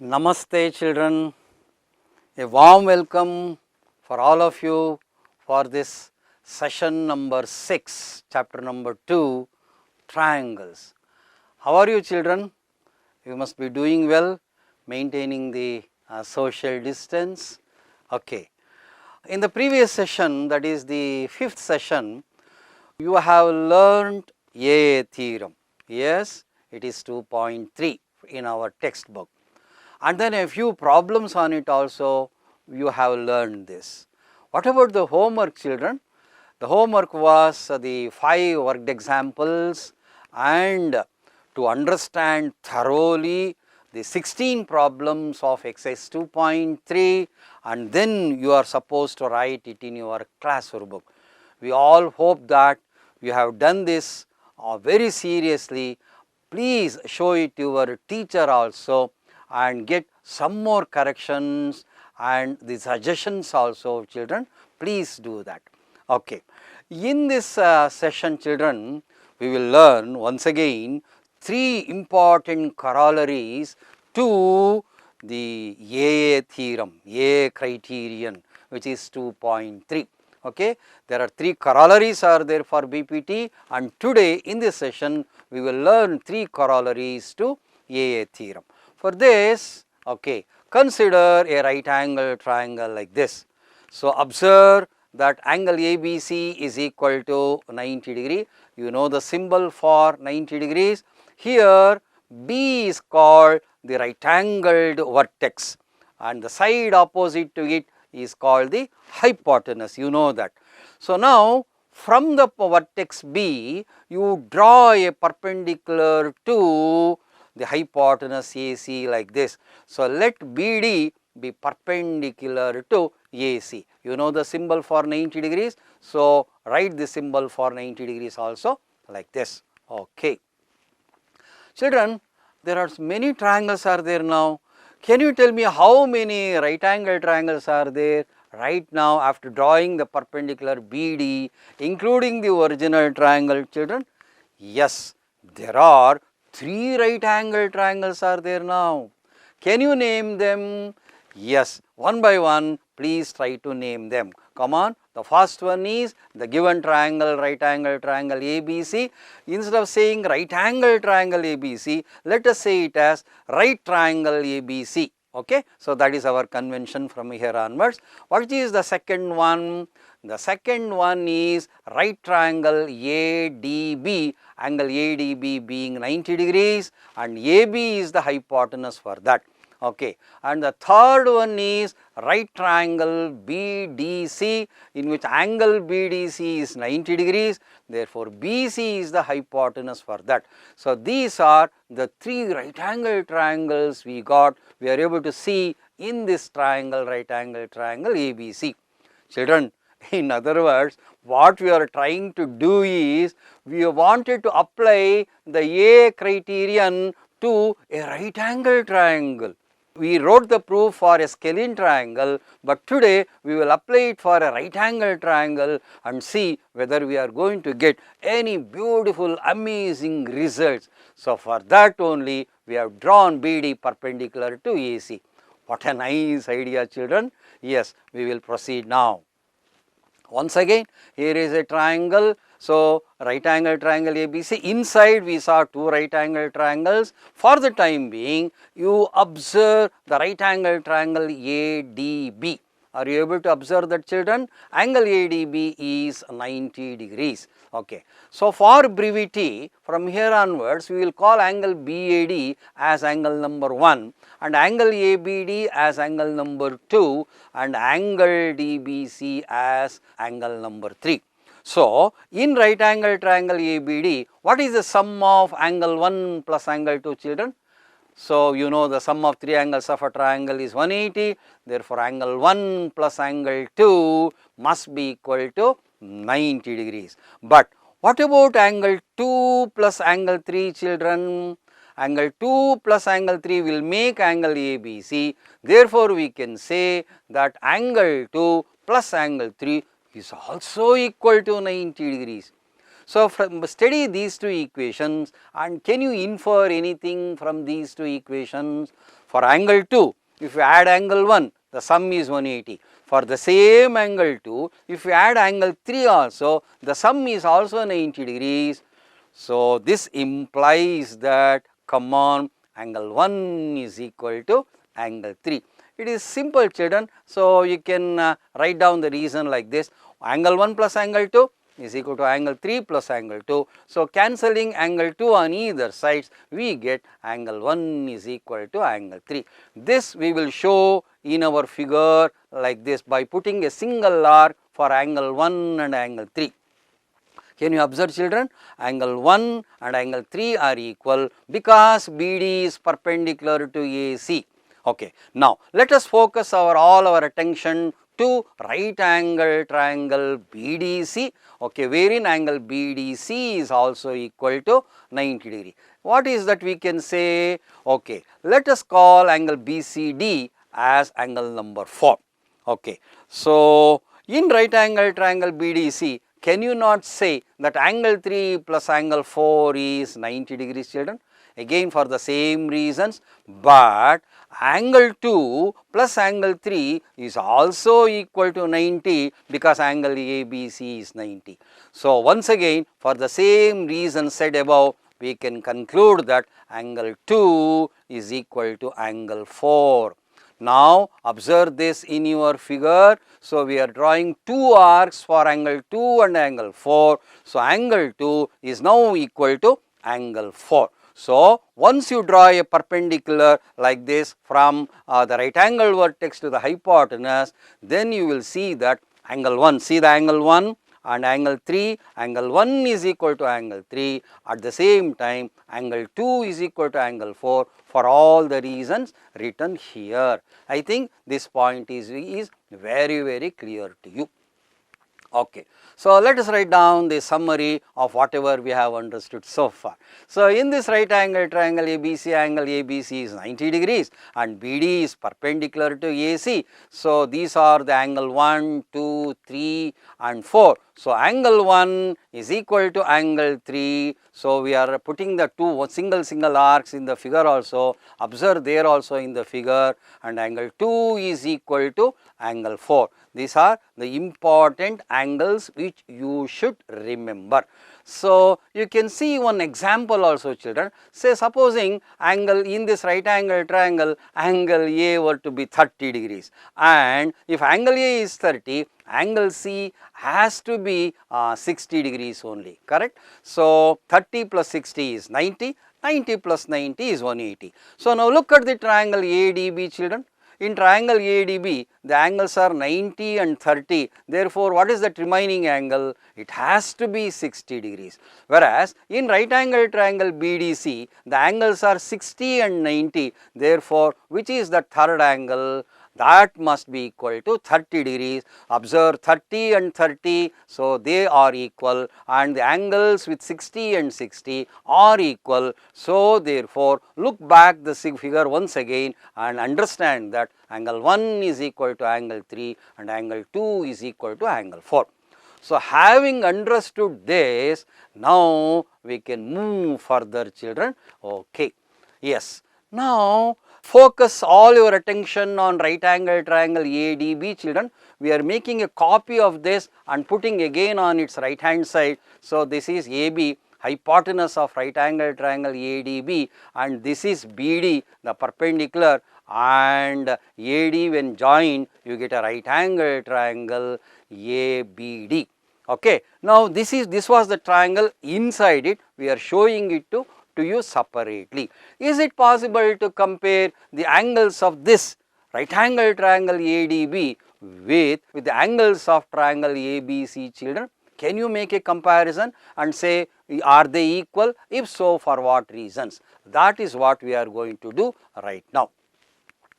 Namaste children, a warm welcome for all of you for this session number 6, chapter number 2, triangles. How are you children? You must be doing well, maintaining the social distance. Okay. In the previous session, that is the 5th session, you have learned a theorem. Yes, it is 2.3 in our textbook. And then a few problems on it also you have learned this. What about the homework children? The homework was the 5 worked examples and to understand thoroughly the 16 problems of exercise 2.3 and then you are supposed to write it in your classroom book. We all hope that you have done this very seriously. Please show it to your teacher also and get some more corrections and the suggestions also children, please do that. Okay. In this session children, we will learn once again 3 important corollaries to the A theorem, A criterion, which is 2.3. Okay. There are 3 corollaries are there for BPT, and today in this session we will learn 3 corollaries to A theorem. For this, okay, consider a right angle triangle like this. So, observe that angle ABC is equal to 90 degree. You know the symbol for 90 degrees. Here B is called the right angled vertex and the side opposite to it is called the hypotenuse. You know that. So, now from the vertex B, you draw a perpendicular to the hypotenuse AC like this. So, let BD be perpendicular to AC. You know the symbol for 90 degrees. So, write the symbol for 90 degrees also like this. Okay. Children, there are many triangles are there now. Can you tell me how many right angle triangles are there right now after drawing the perpendicular BD, including the original triangle children? Yes, there are 3 right angle triangles are there now. Can you name them? Yes, one by one please try to name them. Come on, the first one is the given triangle, right angle triangle ABC. Instead of saying right angle triangle ABC, let us say it as right triangle ABC. Okay, so that is our convention from here onwards. What is the second one? The second one is right triangle ADB, angle ADB being 90 degrees and AB is the hypotenuse for that. Okay. And the third one is right triangle BDC, in which angle BDC is 90 degrees, therefore BC is the hypotenuse for that. So, these are the 3 right angle triangles we got, we are able to see in this triangle, right angle triangle ABC. Children, in other words, what we are trying to do is, we wanted to apply the A criterion to a right angle triangle. We wrote the proof for a scalene triangle, but today we will apply it for a right angle triangle and see whether we are going to get any beautiful amazing results. So, for that only we have drawn BD perpendicular to AC. What a nice idea children. Yes, we will proceed now. Once again, here is a triangle. So, right angle triangle ABC, inside we saw 2 right angle triangles. For the time being, you observe the right angle triangle ADB. Are you able to observe that children? Angle ADB is 90 degrees. Okay. So, for brevity, from here onwards, we will call angle BAD as angle number 1 and angle ABD as angle number 2 and angle DBC as angle number 3. So, in right angle triangle ABD, what is the sum of angle 1 plus angle 2 children? So, you know the sum of 3 angles of a triangle is 180, therefore, angle 1 plus angle 2 must be equal to 90 degrees. But what about angle 2 plus angle 3 children? Angle 2 plus angle 3 will make angle ABC, therefore, we can say that angle 2 plus angle 3 is also equal to 90 degrees. So, study these two equations, and can you infer anything from these two equations? For angle 2, if you add angle 1, the sum is 180. For the same angle 2, if you add angle 3 also, the sum is also 90 degrees. So, this implies that, come on, angle 1 is equal to angle 3. It is simple, children. So, you can write down the reason like this: angle 1 plus angle 2 is equal to angle 3 plus angle 2. So, cancelling angle 2 on either sides, we get angle 1 is equal to angle 3. This we will show in our figure like this by putting a single arc for angle 1 and angle 3. Can you observe, children? Angle 1 and angle 3 are equal because BD is perpendicular to AC. Okay. Now, let us focus all our attention to right angle triangle BDC, okay, wherein angle BDC is also equal to 90 degree. What is that we can say? Okay, let us call angle BCD as angle number 4. Okay. So, in right angle triangle BDC, can you not say that angle 3 plus angle 4 is 90 degrees, children? Again for the same reasons, but angle 2 plus angle 3 is also equal to 90 because angle ABC is 90. So, once again for the same reason said above, we can conclude that angle 2 is equal to angle 4. Now, observe this in your figure. So, we are drawing two arcs for angle 2 and angle 4. So, angle 2 is now equal to angle 4. So, once you draw a perpendicular like this from the right angle vertex to the hypotenuse, then you will see that angle 1, see the angle 1 and angle 3, angle 1 is equal to angle 3, at the same time angle 2 is equal to angle 4 for all the reasons written here. I think this point is very clear to you. Okay. So, let us write down the summary of whatever we have understood so far. So, in this right angle triangle ABC, angle ABC is 90 degrees and BD is perpendicular to AC. So, these are the angle 1, 2, 3 and 4. So, angle 1 is equal to angle 3. So, we are putting the two single arcs in the figure also, observe there also in the figure, and angle 2 is equal to angle 4. These are the important angles which you should remember. So, you can see one example also, children. Say supposing angle in this right angle triangle, angle A were to be 30 degrees, and if angle A is 30, angle C has to be 60 degrees only, correct? So, 30 plus 60 is 90, 90 plus 90 is 180. So, now look at the triangle ADB, children. In triangle ADB, the angles are 90 and 30. Therefore, what is that remaining angle? It has to be 60 degrees. Whereas, in right angle triangle BDC, the angles are 60 and 90. Therefore, which is the third angle? That must be equal to 30 degrees. Observe 30 and 30. So, they are equal, and the angles with 60 and 60 are equal. So, therefore, look back the figure once again and understand that angle 1 is equal to angle 3 and angle 2 is equal to angle 4. So, having understood this, now we can move further, children. Okay. Yes. Now, focus all your attention on right angle triangle ADB, children. We are making a copy of this and putting again on its right hand side. So, this is AB, hypotenuse of right angle triangle ADB, and this is BD, the perpendicular, and AD when joined you get a right angle triangle ABD. Okay. Now, this was the triangle. Inside it we are showing it to you separately. Is it possible to compare the angles of this right angle triangle ADB with the angles of triangle ABC, children? Can you make a comparison and say, are they equal? If so, for what reasons? That is what we are going to do right now.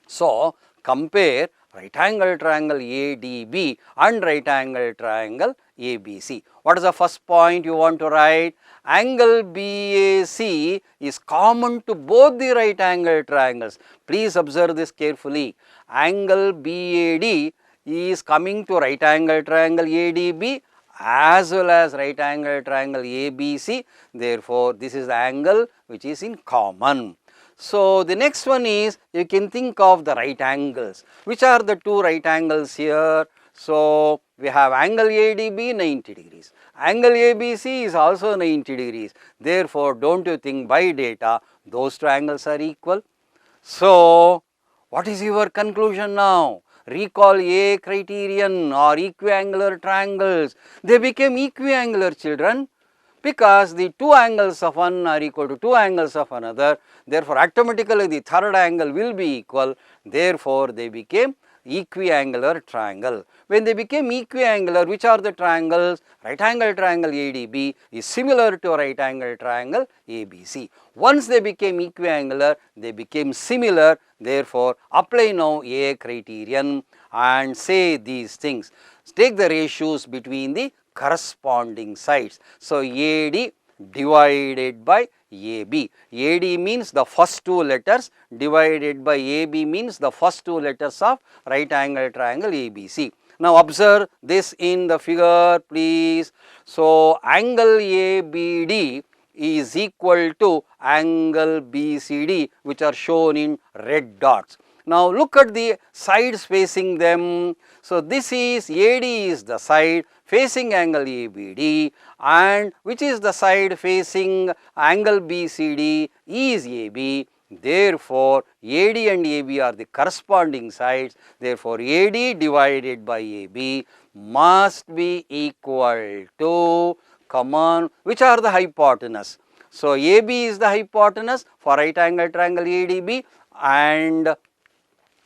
So, compare right angle triangle ADB and right angle triangle ABC. What is the first point you want to write? Angle BAC is common to both the right angle triangles. Please observe this carefully. Angle BAD is coming to right angle triangle ADB as well as right angle triangle ABC. Therefore, this is the angle which is in common. So, the next one is you can think of the right angles. Which are the two right angles here? So, we have angle ADB 90 degrees. Angle ABC is also 90 degrees. Therefore, do not you think by data those two angles are equal? So, what is your conclusion now? Recall A criterion or equiangular triangles. They became equiangular, children, because the two angles of one are equal to two angles of another. Therefore, automatically the third angle will be equal. Therefore, they became equiangular triangle. When they became equiangular, which are the triangles? Right angle triangle ADB is similar to right angle triangle ABC. Once they became equiangular, they became similar. Therefore, apply now A criterion and say these things. Take the ratios between the corresponding sides. So, AD divided by AB. AD means the first two letters, divided by AB means the first two letters of right angle triangle ABC. Now, observe this in the figure, please. So, angle ABD is equal to angle BCD, which are shown in red dots. Now, look at the sides facing them. So, this is AD is the side facing angle ABD, and which is the side facing angle BCD is AB. Therefore, AD and AB are the corresponding sides. Therefore, AD divided by AB must be equal to, come on, which are the hypotenuse. So, AB is the hypotenuse for right angle triangle ADB, and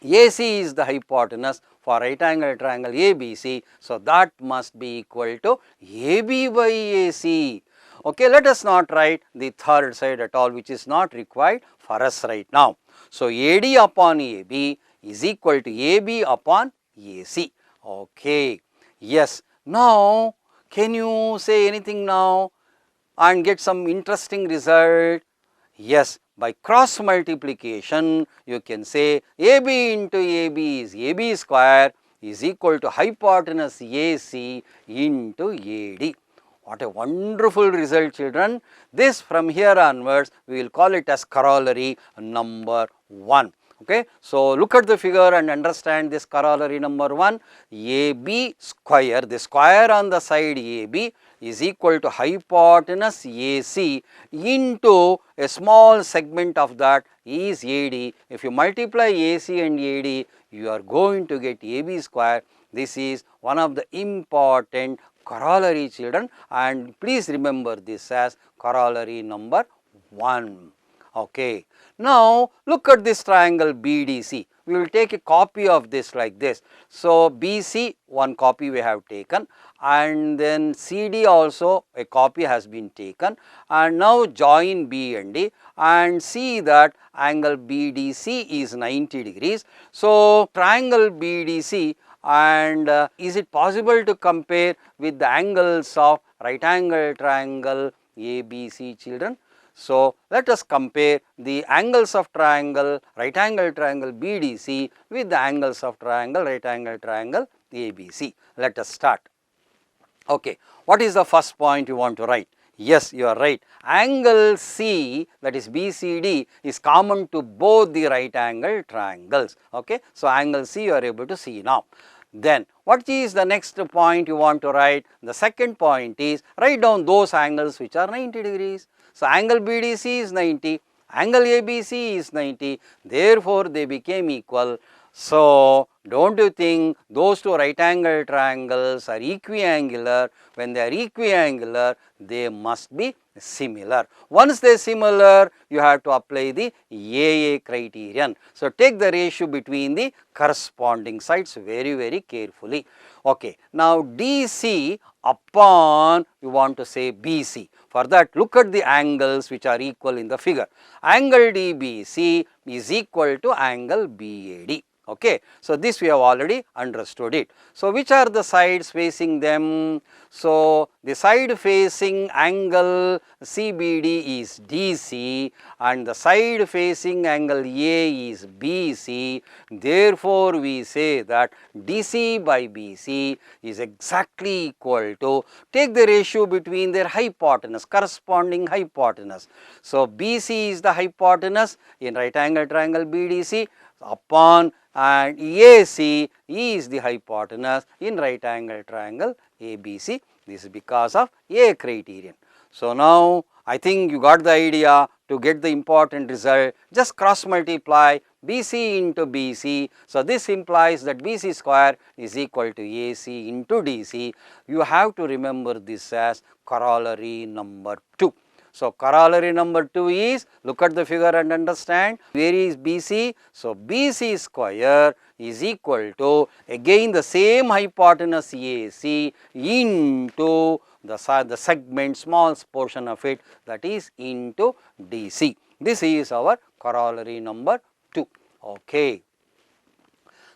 AC is the hypotenuse for right angle triangle ABC. So, that must be equal to AB by AC. Okay, let us not write the third side at all, which is not required for us right now. So, AD upon AB is equal to AB upon AC. Okay, yes. Now, can you say anything now and get some interesting result? Yes, by cross multiplication you can say AB into AB is AB square is equal to hypotenuse AC into AD. What a wonderful result, children. This from here onwards we will call it as corollary number 1. Okay. So, look at the figure and understand this corollary number 1. AB square, the square on the side AB is equal to hypotenuse AC into a small segment of that is AD. If you multiply AC and AD, you are going to get AB square. This is one of the important corollary, children, and please remember this as corollary number 1. Okay. Now, look at this triangle BDC. We will take a copy of this like this. So, BC one copy we have taken, and then CD also a copy has been taken, and now join B and D and see that angle BDC is 90 degrees. So, triangle BDC, and is it possible to compare with the angles of right angle triangle ABC, children? So, let us compare the angles of triangle right angle triangle BDC with the angles of triangle right angle triangle ABC. Let us start. Okay. What is the first point you want to write? Yes, you are right. Angle C, that is BCD, is common to both the right angle triangles. Okay. So, angle C you are able to see now. Then, what is the next point you want to write? The second point is write down those angles which are 90 degrees. So, angle BDC is 90, angle ABC is 90, therefore, they became equal. So, do not you think those two right angle triangles are equiangular? When they are equiangular, they must be similar. Once they are similar, you have to apply the AA criterion. So, take the ratio between the corresponding sides very carefully. Okay. Now, DC upon you want to say BC. For that, look at the angles which are equal in the figure. Angle DBC is equal to angle BAD. Okay. So, this we have already understood it. So, which are the sides facing them? So, the side facing angle CBD is DC and the side facing angle A is BC. Therefore, we say that DC by BC is exactly equal to, take the ratio between their hypotenuse, corresponding hypotenuse. So, BC is the hypotenuse in right angle triangle BDC upon and AC is the hypotenuse in right angle triangle ABC. This is because of A criterion. So, now I think you got the idea. To get the important result, just cross multiply BC into BC. So, this implies that BC square is equal to AC into DC. You have to remember this as corollary number 2. So, corollary number 2 is, look at the figure and understand where is BC. So, BC square is equal to again the same hypotenuse AC into the segment, small portion of it, that is into DC. This is our corollary number 2. Okay.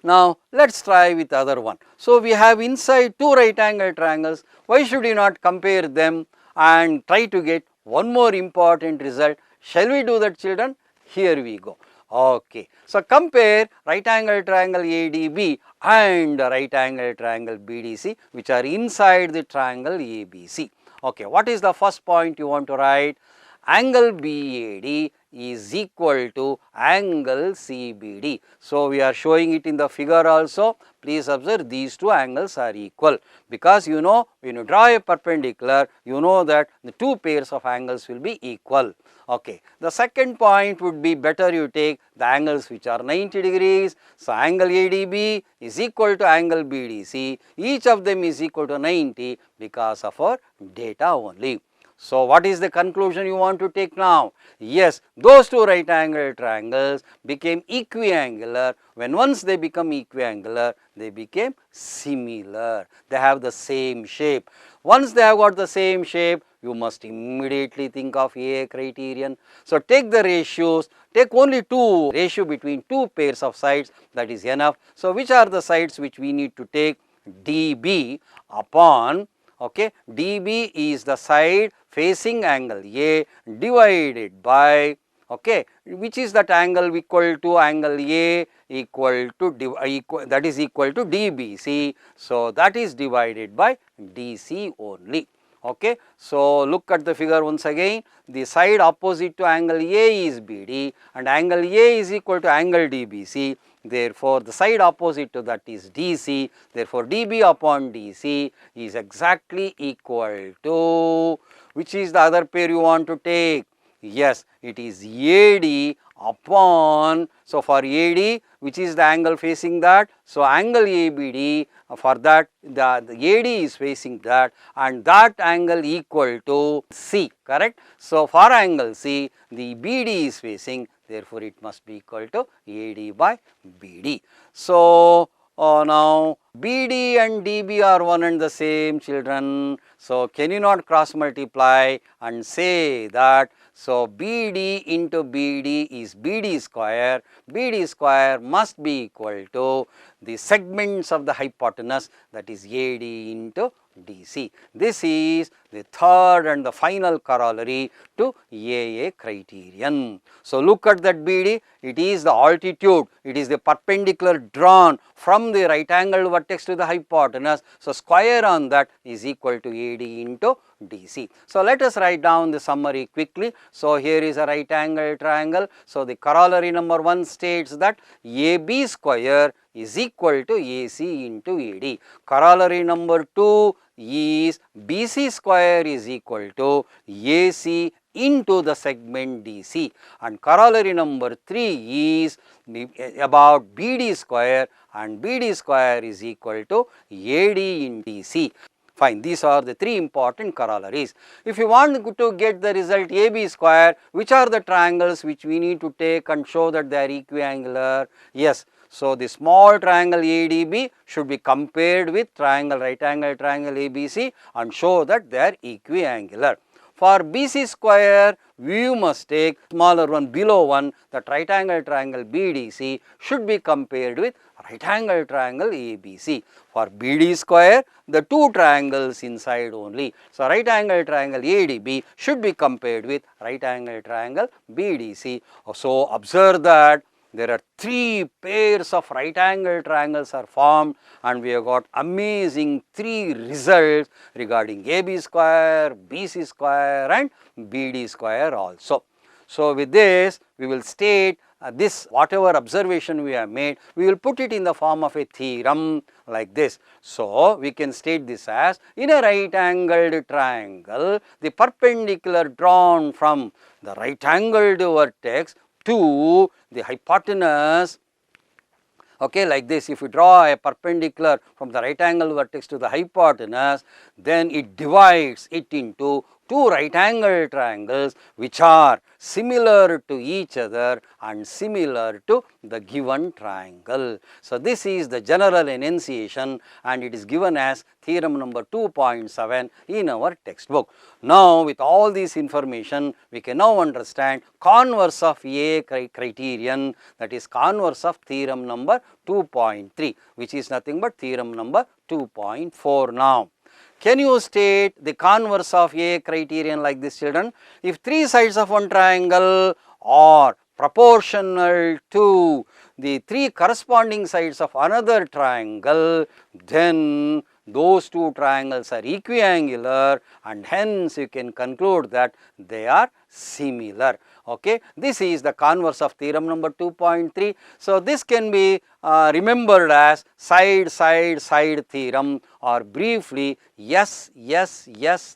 Now, let us try with other one. So, we have inside two right angle triangles. Why should we not compare them and try to get one more important result? Shall we do that, children? Here we go. Okay. So, compare right angle triangle ADB and right angle triangle BDC, which are inside the triangle ABC. Okay. What is the first point you want to write? Angle BAD is equal to angle CBD. So, we are showing it in the figure also. Please observe, these two angles are equal, because you know when you draw a perpendicular, you know that the two pairs of angles will be equal. Okay. The second point would be, better you take the angles which are 90 degrees. So, angle ADB is equal to angle BDC, each of them is equal to 90 because of our data only. So, what is the conclusion you want to take now? Yes, those two right angle triangles became equiangular. When once they become equiangular, they became similar. They have the same shape. Once they have got the same shape, you must immediately think of A criterion. So, take the ratios, take only two ratio between two pairs of sides, that is enough. So, which are the sides which we need to take? DB upon, okay, DB is the side facing angle A divided by, okay, which is that angle equal to angle A equal to that is equal to DBC. So, that is divided by DC only. Okay. So, look at the figure once again. The side opposite to angle A is BD and angle A is equal to angle DBC. Therefore, the side opposite to that is DC. Therefore, DB upon DC is exactly equal to, which is the other pair you want to take? Yes, it is AD upon, so for AD, which is the angle facing that? So, angle ABD, for that the AD is facing that and that angle equal to C, correct? So, for angle C, the BD is facing, therefore, it must be equal to AD by BD. So, now BD and DB are one and the same, children. So, can you not cross multiply and say that? So, BD into BD is BD square. BD square must be equal to the segments of the hypotenuse, that is AD into DC. This is the third and the final corollary to AA criterion. So, look at that BD, it is the altitude, it is the perpendicular drawn from the right angle vertex to the hypotenuse. So, square on that is equal to AD into DC. So, let us write down the summary quickly. So, here is a right angle triangle. So, the corollary number 1 states that AB square is equal to AC into AD. Corollary number 2 is BC square is equal to AC into the segment DC, and corollary number 3 is about BD square, and BD square is equal to AD in DC. Fine, these are the three important corollaries. If you want to get the result AB square, which are the triangles which we need to take and show that they are equiangular? Yes. So, the small triangle ADB should be compared with triangle right angle triangle ABC and show that they are equiangular. for BC square you must take smaller one below one, that right angle triangle BDC should be compared with right angle triangle ABC. For BD square, the two triangles inside only. So, right angle triangle ADB should be compared with right angle triangle BDC. So, observe that there are three pairs of right angle triangles are formed, and we have got amazing three results regarding AB square, BC square and BD square also. So, with this we will state this whatever observation we have made, we will put it in the form of a theorem like this. So, we can state this as, in a right angled triangle, the perpendicular drawn from the right angled vertex to the hypotenuse, okay, like this. If you draw a perpendicular from the right angle vertex to the hypotenuse, then it divides it into two right angle triangles which are similar to each other and similar to the given triangle. So, this is the general enunciation and it is given as theorem number 2.7 in our textbook. Now, with all this information, we can now understand converse of A criterion, that is converse of theorem number 2.3, which is nothing but theorem number 2.4 now. Can you state the converse of A criterion like this, children? If three sides of one triangle are proportional to the three corresponding sides of another triangle, then those two triangles are equiangular and hence you can conclude that they are similar. Okay, this is the converse of theorem number 2.3. So, this can be remembered as side theorem, or briefly S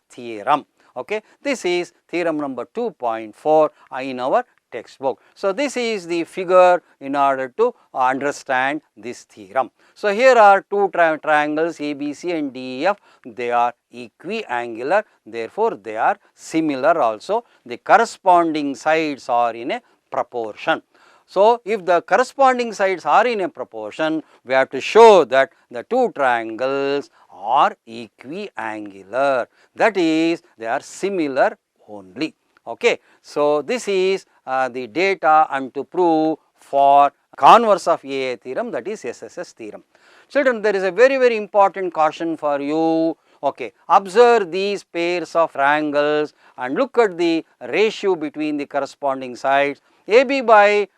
theorem. Okay, this is theorem number 2.4 in our textbook. So, this is the figure in order to understand this theorem. So, here are two triangles ABC and DEF, they are equiangular, therefore, they are similar also. The corresponding sides are in a proportion. So, if the corresponding sides are in a proportion, we have to show that the two triangles are equiangular, that is, they are similar only. Okay. So, this is the data and to prove for converse of AA theorem, that is SSS theorem. Children, there is a very important caution for you. Okay. Observe these pairs of triangles and look at the ratio between the corresponding sides. AB by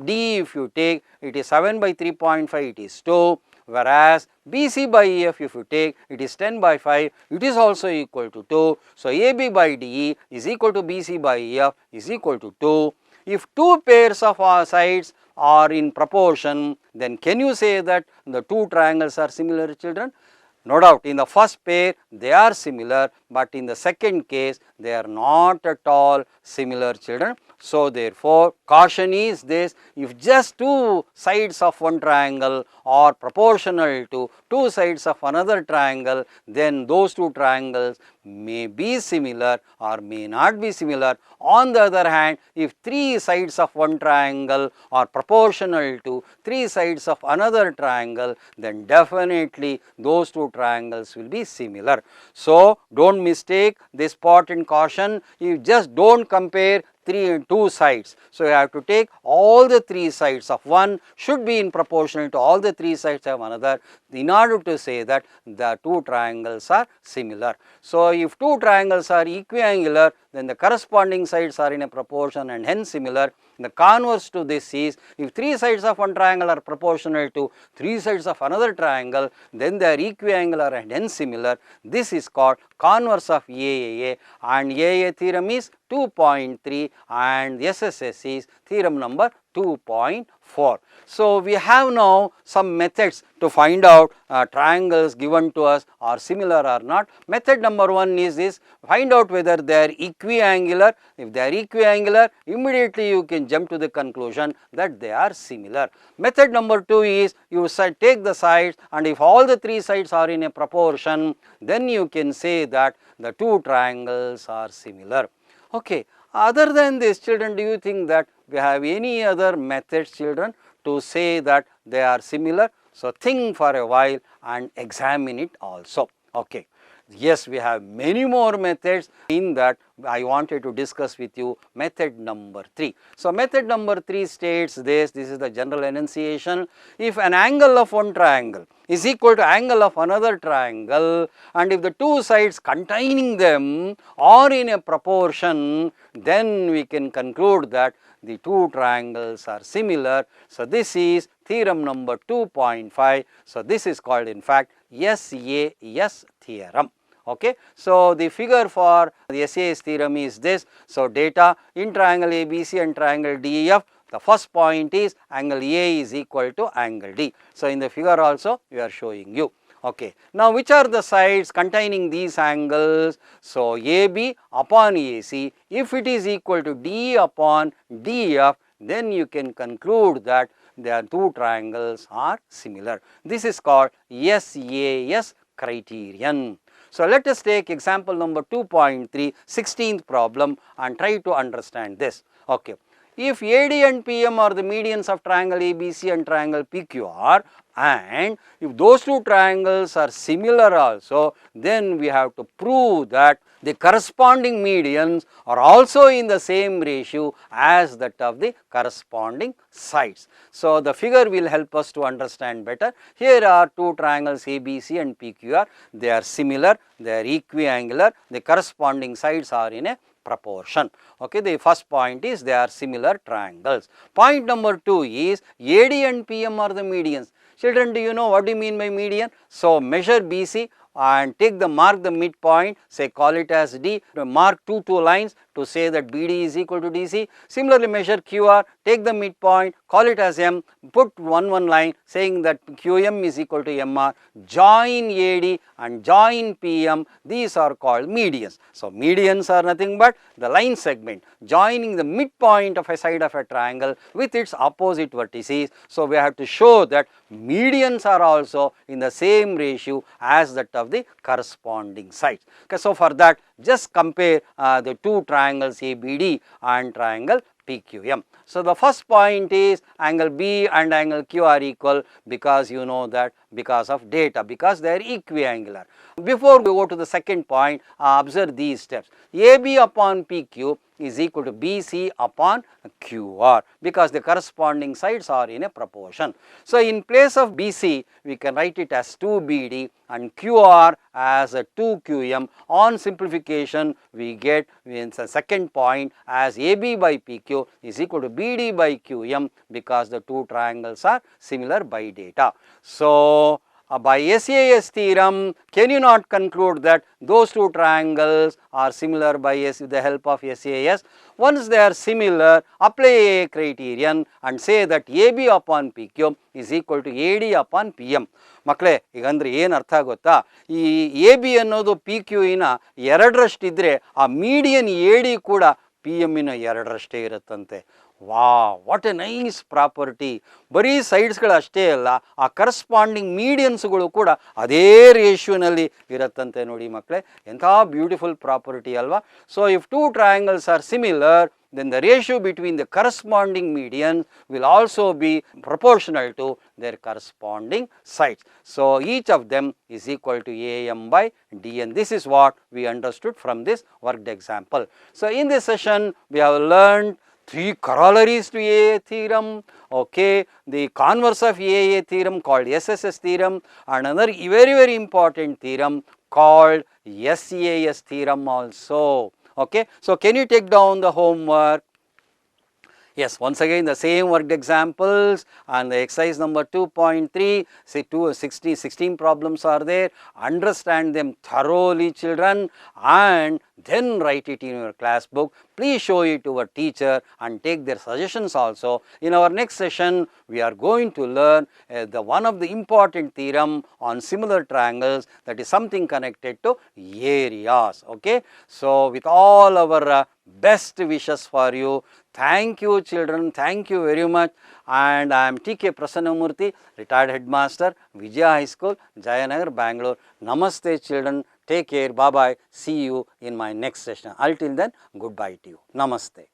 D, if you take, it is 7 by 3.5, it is 2, whereas BC by EF, if you take, it is 10 by 5, it is also equal to 2. So, AB by DE is equal to BC by EF is equal to 2. If two pairs of sides are in proportion, then can you say that the two triangles are similar, children? No doubt, in the first pair they are similar, but in the second case they are not at all similar, children. So, therefore, caution is this: if just two sides of one triangle are proportional to two sides of another triangle, then those two triangles may be similar or may not be similar. On the other hand, if three sides of one triangle are proportional to three sides of another triangle, then definitely those two triangles will be similar. So, do not mistake this important caution. You just do not compare two sides. So, you have to take all the three sides of one should be in proportional to all the three sides of another in order to say that the two triangles are similar. So, if two triangles are equiangular, then the corresponding sides are in a proportion and hence similar. The converse to this is, if three sides of one triangle are proportional to three sides of another triangle, then they are equiangular and hence similar. This is called converse of AAA, and AA theorem is 2.3 and SSS is theorem number 2.4. So, we have now some methods to find out triangles given to us are similar or not. Method number 1 is this: find out whether they are equiangular. If they are equiangular, immediately you can jump to the conclusion that they are similar. Method number 2 is you take the sides, and if all the three sides are in a proportion, then you can say that the two triangles are similar. Okay. Other than this, children, do you think that we have any other methods, children, to say that they are similar? So, think for a while and examine it also. Okay. Yes, we have many more methods. In that, I wanted to discuss with you method number 3. So, method number 3 states this is the general enunciation. If an angle of one triangle is equal to angle of another triangle, and if the two sides containing them are in a proportion, then we can conclude that the two triangles are similar. So, this is theorem number 2.5. So, this is called in fact SAS theorem. Okay. So, the figure for the SAS theorem is this. So, data in triangle ABC and triangle DEF, the first point is angle A is equal to angle D. So, in the figure also we are showing you. Okay. Now, which are the sides containing these angles? So, AB upon AC, if it is equal to D upon DF, then you can conclude that their two triangles are similar. This is called SAS criterion. So, let us take example number 2.3, 16th problem, and try to understand this. Okay. If AD and PM are the medians of triangle ABC and triangle PQR, and if those two triangles are similar also, then we have to prove that the corresponding medians are also in the same ratio as that of the corresponding sides. So, the figure will help us to understand better. Here are two triangles ABC and PQR, they are similar, they are equiangular, the corresponding sides are in a proportion. Okay, the first point is they are similar triangles. Point number 2 is AD and PM are the medians. Children, do you know what do you mean by median? So, measure BC and take the mark the midpoint, say call it as D, mark two lines to say that BD is equal to DC. Similarly, measure QR, take the midpoint, call it as M, put one line saying that QM is equal to MR, join AD and join PM, these are called medians. So, medians are nothing but the line segment joining the midpoint of a side of a triangle with its opposite vertices. So, we have to show that medians are also in the same ratio as that of the corresponding sides. Okay, so, for that just compare the two triangles ABD and triangle PQM. So, the first point is angle B and angle Q are equal because you know that because of data, because they are equiangular. Before we go to the second point, observe these steps. AB upon PQ is equal to BC upon QR because the corresponding sides are in a proportion. So, in place of BC, we can write it as 2BD and QR as a 2QM. On simplification, we get in the second point as AB by PQ is equal to BD by QM because the two triangles are similar by data. So, by SAS theorem, can you not conclude that those two triangles are similar by with the help of SAS? Once they are similar, apply a criterion and say that AB upon PQ is equal to AD upon PM. ಮಕ್ಕಳೇ, ಈಗಂದ್ರೆ ಏನು ಅರ್ಥ ಆಗುತ್ತಾ, ಈ A B ಅನ್ನೋದು P Q ಇನ ಎರಡರಷ್ಟಿದ್ರೆ ಆ median A D ಕೂಡ P ಎಮ್ಮಿನ ಎರಡರಷ್ಟೇ ಇರುತ್ತಂತೆ. ವಾ, ವಾಟ್ ಎ ನೈಸ್ ಪ್ರಾಪರ್ಟಿ. ಬರೀ ಸೈಡ್ಸ್ಗಳು ಅಷ್ಟೇ ಅಲ್ಲ, ಆ ಕರಸ್ಪಾಂಡಿಂಗ್ ಮೀಡಿಯನ್ಸ್ಗಳು ಕೂಡ ಅದೇ ರೇಷಿಯೋನಲ್ಲಿ ಇರುತ್ತಂತೆ. ನೋಡಿ ಮಕ್ಕಳೇ, ಎಂಥ ಬ್ಯೂಟಿಫುಲ್ ಪ್ರಾಪರ್ಟಿ ಅಲ್ವಾ. So if two triangles R similar, then the ratio between the corresponding medians will also be proportional to their corresponding sides. So, each of them is equal to AM by DN. This is what we understood from this worked example. So, in this session we have learned three corollaries to AA theorem, okay, the converse of AA theorem called SSS theorem, and another very important theorem called SAS theorem also. Okay. So, can you take down the homework? Yes, once again the same worked examples and the exercise number 2.3, say 16 problems are there. Understand them thoroughly, children, and then write it in your class book. Please show it to our teacher and take their suggestions also. In our next session, we are going to learn the one of the important theorem on similar triangles, that is something connected to areas. Okay. So, with all our best wishes for you. Thank you, children. Thank you very much. And I am T.K. Prasannamurthy, retired headmaster, Vijaya High School, Jayanagar, Bangalore. Namaste, children. Take care. Bye-bye. See you in my next session. Until then, goodbye to you. Namaste.